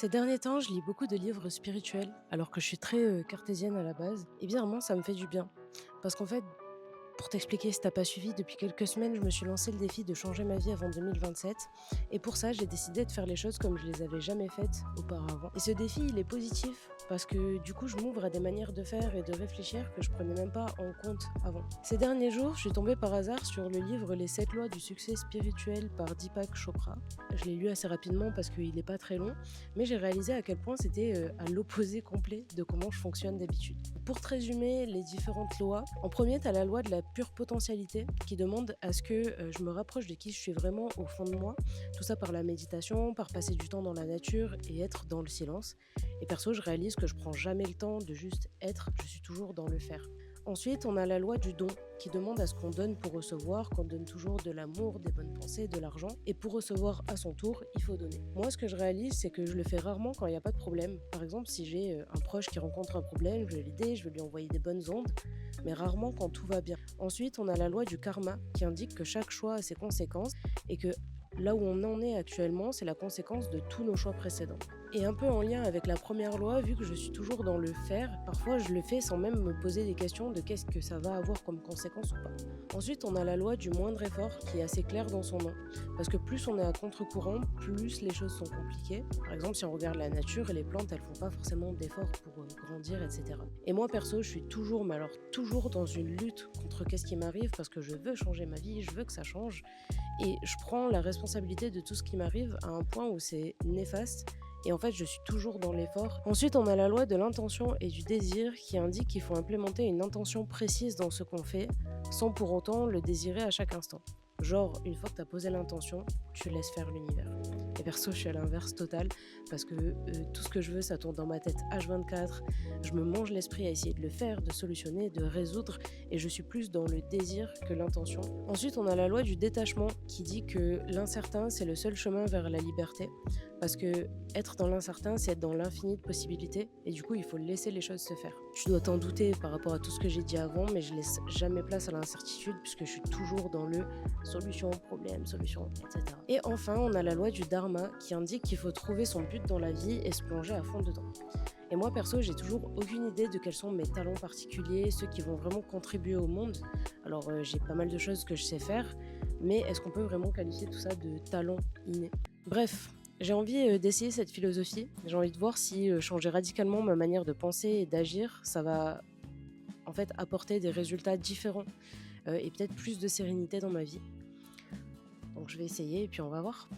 Ces derniers temps, je lis beaucoup de livres spirituels, alors que je suis très cartésienne à la base. Et bizarrement, ça me fait du bien. Parce qu'en fait, pour t'expliquer, si t'as pas suivi, depuis quelques semaines, je me suis lancé le défi de changer ma vie avant 2027. Et pour ça, j'ai décidé de faire les choses comme je les avais jamais faites auparavant. Et ce défi, il est positif parce que du coup, je m'ouvre à des manières de faire et de réfléchir que je prenais même pas en compte avant. Ces derniers jours, je suis tombée par hasard sur le livre Les 7 lois du succès spirituel par Deepak Chopra. Je l'ai lu assez rapidement parce qu'il n'est pas très long, mais j'ai réalisé à quel point c'était à l'opposé complet de comment je fonctionne d'habitude. Pour te résumer les différentes lois, en premier, tu as la loi de la pure potentialité qui demande à ce que je me rapproche de qui je suis vraiment au fond de moi. Tout ça par la méditation, par passer du temps dans la nature et être dans le silence. Et perso, je réalise que je prends jamais le temps de juste être, je suis toujours dans le faire. Ensuite, on a la loi du don qui demande à ce qu'on donne pour recevoir, qu'on donne toujours de l'amour, des bonnes pensées, de l'argent. Et pour recevoir à son tour, il faut donner. Moi, ce que je réalise, c'est que je le fais rarement quand il n'y a pas de problème. Par exemple, si j'ai un proche qui rencontre un problème, je vais l'aider, je vais lui envoyer des bonnes ondes, mais rarement quand tout va bien. Ensuite, on a la loi du karma qui indique que chaque choix a ses conséquences et que là où on en est actuellement, c'est la conséquence de tous nos choix précédents. Et un peu en lien avec la première loi, vu que je suis toujours dans le faire, parfois je le fais sans même me poser des questions de qu'est-ce que ça va avoir comme conséquence ou pas. Ensuite, on a la loi du moindre effort qui est assez claire dans son nom. Parce que plus on est à contre-courant, plus les choses sont compliquées. Par exemple, si on regarde la nature, les plantes, elles font pas forcément d'efforts pour grandir, etc. Et moi, perso, je suis toujours, mais alors toujours dans une lutte contre qu'est-ce qui m'arrive parce que je veux changer ma vie, je veux que ça change. Et je prends la responsabilité de tout ce qui m'arrive à un point où c'est néfaste. Et en fait, je suis toujours dans l'effort. Ensuite, on a la loi de l'intention et du désir qui indique qu'il faut implémenter une intention précise dans ce qu'on fait, sans pour autant le désirer à chaque instant. Genre, une fois que tu as posé l'intention, tu laisses faire l'univers. Et perso, je suis à l'inverse total, parce que tout ce que je veux, ça tourne dans ma tête H24. Je me mange l'esprit à essayer de le faire, de solutionner, de résoudre, et je suis plus dans le désir que l'intention. Ensuite, on a la loi du détachement qui dit que l'incertain, c'est le seul chemin vers la liberté, parce que être dans l'incertain, c'est être dans l'infini de possibilités, et du coup, il faut laisser les choses se faire. Tu dois t'en douter par rapport à tout ce que j'ai dit avant, mais je laisse jamais place à l'incertitude, puisque je suis toujours dans le solution, problème, solution, etc. Et enfin, on a la loi du dharma qui indique qu'il faut trouver son but dans la vie et se plonger à fond dedans. Et moi, perso, j'ai toujours aucune idée de quels sont mes talents particuliers, ceux qui vont vraiment contribuer au monde. Alors, j'ai pas mal de choses que je sais faire, mais est-ce qu'on peut vraiment qualifier tout ça de talent inné? Bref, j'ai envie d'essayer cette philosophie. J'ai envie de voir si changer radicalement ma manière de penser et d'agir, ça va en fait apporter des résultats différents et peut-être plus de sérénité dans ma vie. Donc je vais essayer et puis on va voir.